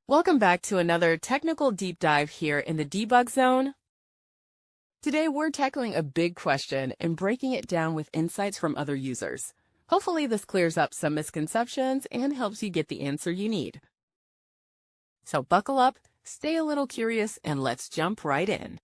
Welcome back to another technical deep dive here in the debug zone. Today we're tackling a big question and breaking it down with insights from other users. Hopefully this clears up some misconceptions and helps you get the answer you need. So buckle up, stay a little curious, and let's jump right in.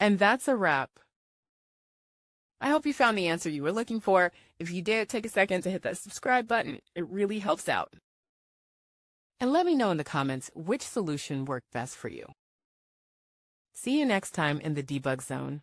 And that's a wrap. I hope you found the answer you were looking for. If you did, take a second to hit that subscribe button. It really helps out. And let me know in the comments which solution worked best for you. See you next time in the debug zone.